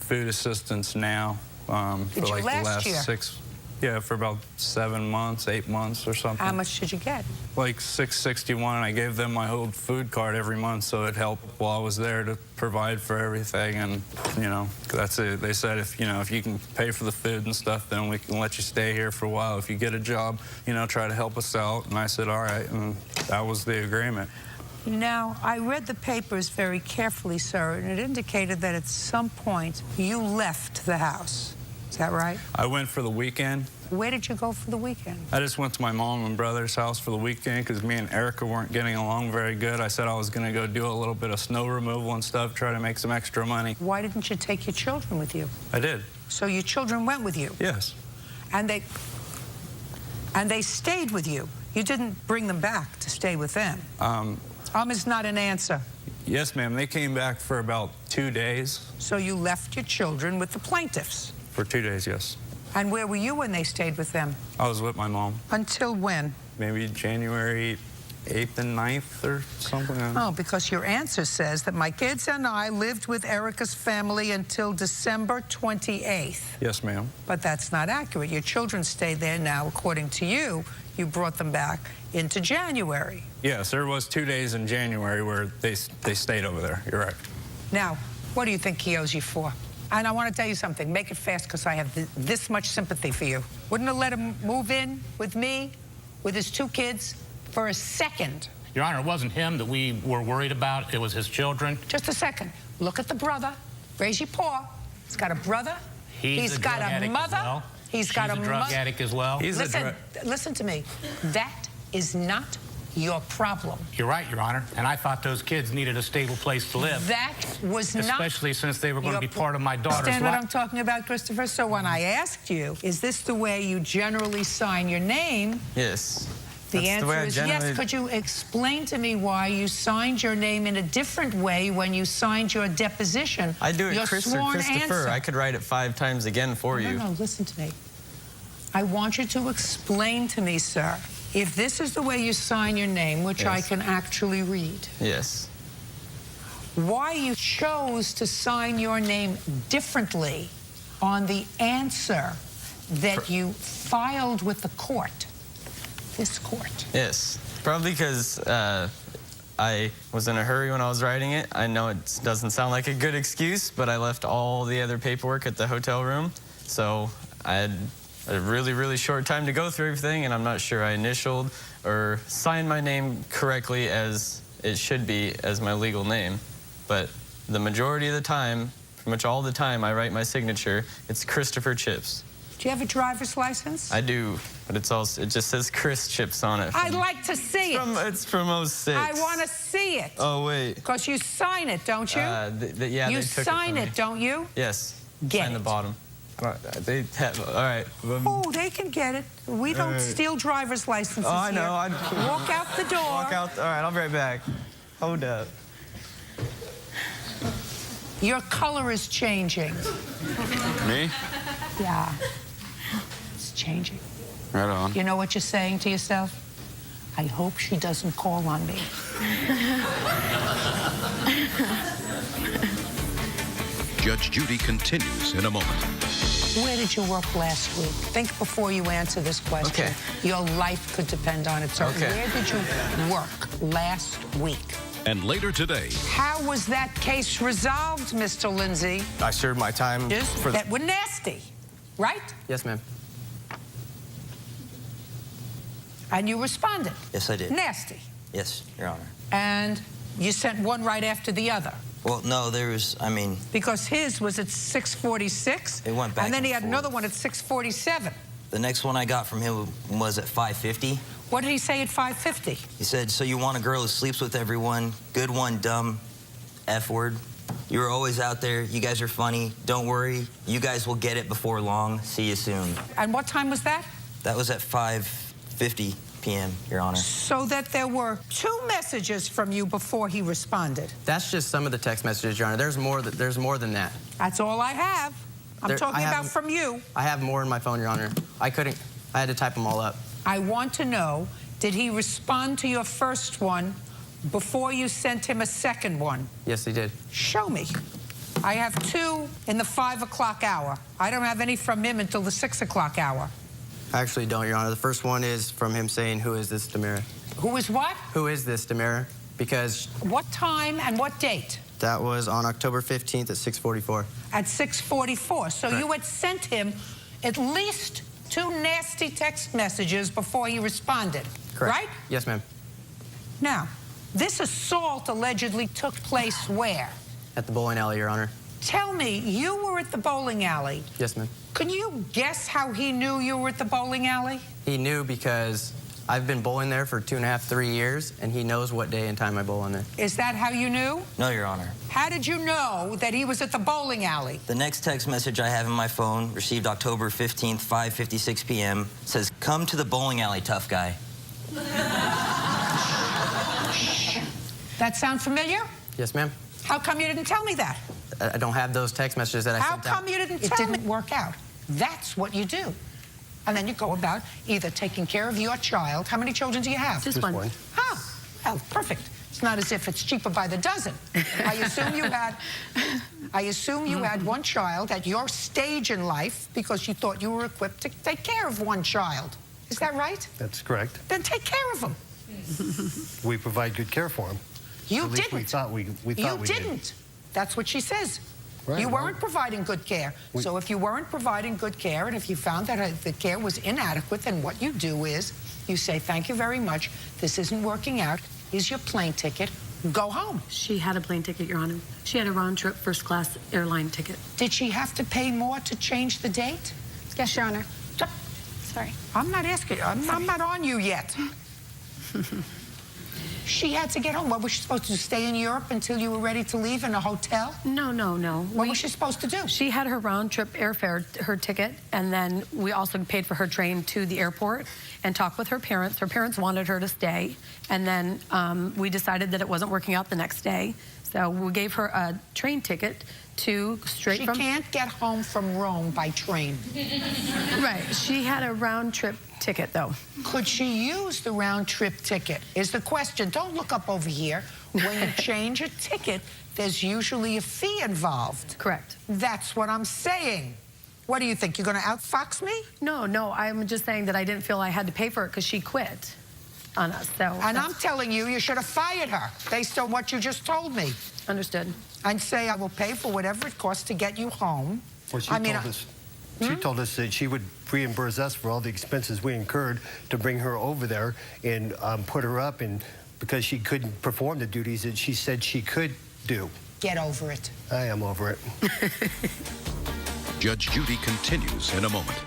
food assistance now for Did you like last the year? last for about 7 months, 8 months or something. How much did you get? Like $661, and I gave them my old food card every month, so it helped while I was there to provide for everything. And that's it. They said if you can pay for the food and stuff, then we can let you stay here for a while. If you get a job, try to help us out. And I said, all right, and that was the agreement. Now, I read the papers very carefully, sir, and it indicated that at some point you left the house. Is that right? I went for the weekend. Where did you go for the weekend? I just went to my mom and brother's house for the weekend because me and Erica weren't getting along very good. I said I was going to go do a little bit of snow removal and stuff, try to make some extra money. Why didn't you take your children with you? I did. So your children went with you? Yes. And they stayed with you? You didn't bring them back to stay with them? Is not an answer. Yes, ma'am. They came back for about 2 days. So you left your children with the plaintiffs? For 2 days, yes. And where were you when they stayed with them? I was with my mom. Until when? Maybe January 8th and 9th or something. Oh, because your answer says that my kids and I lived with Erica's family until December 28th. Yes, ma'am. But that's not accurate. Your children stayed there now, according to you. You brought them back into January. Yes, there was 2 days in January where they stayed over there. You're right. Now, what do you think he owes you for? And I want to tell you something. Make it fast, because I have this much sympathy for you. Wouldn't have let him move in with me, with his 2 kids, for a second. Your Honor, it wasn't him that we were worried about. It was his children. Just a second. Look at the brother. Raise your paw. He's got a brother. He's got a mother. Well. He's got a drug addict as well. Listen to me. That is not your problem. You're right, Your Honor. And I thought those kids needed a stable place to live. That was not... Especially since they were going to be part of my daughter's life. Understand what I'm talking about, Christopher? So when I asked you, is this the way you generally sign your name? Yes. The answer is yes. Could you explain to me why you signed your name in a different way when you signed your deposition? I do it Chris or Christopher. Answer. I could write it 5 times again for you. No, listen to me. I want you to explain to me, sir, if this is the way you sign your name, which yes. I can actually read. Yes. Why you chose to sign your name differently on the answer that you filed with the court, this court. Yes. Probably because I was in a hurry when I was writing it. I know it doesn't sound like a good excuse, but I left all the other paperwork at the hotel room. So I had a really, really short time to go through everything, and I'm not sure I initialed or signed my name correctly as it should be as my legal name. But the majority of the time, pretty much all the time I write my signature, it's Christopher Chips. Do you have a driver's license? I do, but it just says Chris Chips on it. I'd like to see it. It's from 06. I want to see it. Oh, wait. Because you sign it, don't you? Yeah, you they took sign it, don't you? Yes. Get Sign the bottom. They have, all right. Oh, they can get it. We don't steal driver's licenses I know. here. Walk out the door. Walk out. All right, I'll be right back. Hold up. Your color is changing. Me? Yeah. It's changing. Right on. You know what you're saying to yourself? I hope she doesn't call on me. Judge Judy continues in a moment. Where did you work last week? Think before you answer this question. Okay. Your life could depend on it, sir. Okay. Where did you work last week? And later today. How was that case resolved, Mr. Lindsay? I served my time. That were nasty, right? Yes, ma'am. And you responded. Yes, I did. Nasty. Yes, Your Honor. And you sent one right after the other. Well, no, there was, Because his was at 6:46. It went back and then he and had another forth. one at 6:47. The next one I got from him was at 5:50. What did he say at 5:50? He said, so you want a girl who sleeps with everyone, good one, dumb, F word. You were always out there. You guys are funny. Don't worry. You guys will get it before long. See you soon. And what time was that? That was at 5:50 p.m., Your Honor. So that there were 2 messages from you before he responded. That's just some of the text messages, Your Honor. There's more than that. That's all I have. I'm talking about from you. I have more in my phone, Your Honor. I had to type them all up. I want to know, did he respond to your first one before you sent him a second one? Yes, he did. Show me. I have 2 in the 5 o'clock hour. I don't have any from him until the 6 o'clock hour. I actually don't, Your Honor. The first one is from him saying, "Who is this Demira?" Who is what? Who is this Demira? Because What time and what date? that was on October 15th at 6:44. At 6:44. So Correct. you had sent him at least 2 nasty text messages before he responded, Correct. right? Yes, ma'am. Now, this assault allegedly took place where? At the bowling alley, Your Honor. Tell me, you were at the bowling alley. Yes, ma'am. Can you guess how he knew you were at the bowling alley? He knew because I've been bowling there for 2.5, 3 years, and he knows what day and time I bowl in there. Is that how you knew? No, Your Honor. How did you know that he was at the bowling alley? The next text message I have in my phone, received October 15th, 5:56 p.m., says, "Come to the bowling alley, tough guy." That sound familiar? Yes, ma'am. How come you didn't tell me that? I don't have those text messages that I How sent out. come you didn't tell me? It didn't work out. That's what you do. And then you go about either taking care of your child. How many children do you have? Just one. Oh, well, perfect. It's not as if it's cheaper by the dozen. I assume you had one child at your stage in life because you thought you were equipped to take care of one child. Is that right? That's correct. Then take care of him. We provide good care for him. You At least didn't. we thought we You did. didn't. That's what she says. Right, You well, weren't providing good care. So if you weren't providing good care and if you found that the care was inadequate, then what you do is you say, "Thank you very much. This isn't working out. Here's your plane ticket. Go home." She had a plane ticket, Your Honor. She had a round-trip first-class airline ticket. Did she have to pay more to change the date? Yes, Your Honor. So- Sorry. I'm not asking. I'm not on you yet. She had to get home. What was she supposed to do? Stay in Europe until you were ready to leave in a hotel? No. What was she supposed to do? She had her round-trip airfare, her ticket, and then we also paid for her train to the airport and talked with her parents. Her parents wanted her to stay, and then we decided that it wasn't working out the next day. So we gave her a train ticket to straight She from... can't get home from Rome by train. Right. She had a round-trip ticket, though. Could she use the round-trip ticket is the question. Don't look up over here. When you change a ticket, there's usually a fee involved. Correct. That's what I'm saying. What do you think? You're going to outfox me? No. I'm just saying that I didn't feel I had to pay for it because she quit on us. So. And I'm telling you, you should have fired her based on what you just told me. Understood. And say, I will pay for whatever it costs to get you home. Well, she told us that she would reimburse us for all the expenses we incurred to bring her over there and put her up, and because she couldn't perform the duties that she said she could do. Get over it. I am over it. Judge Judy continues in a moment.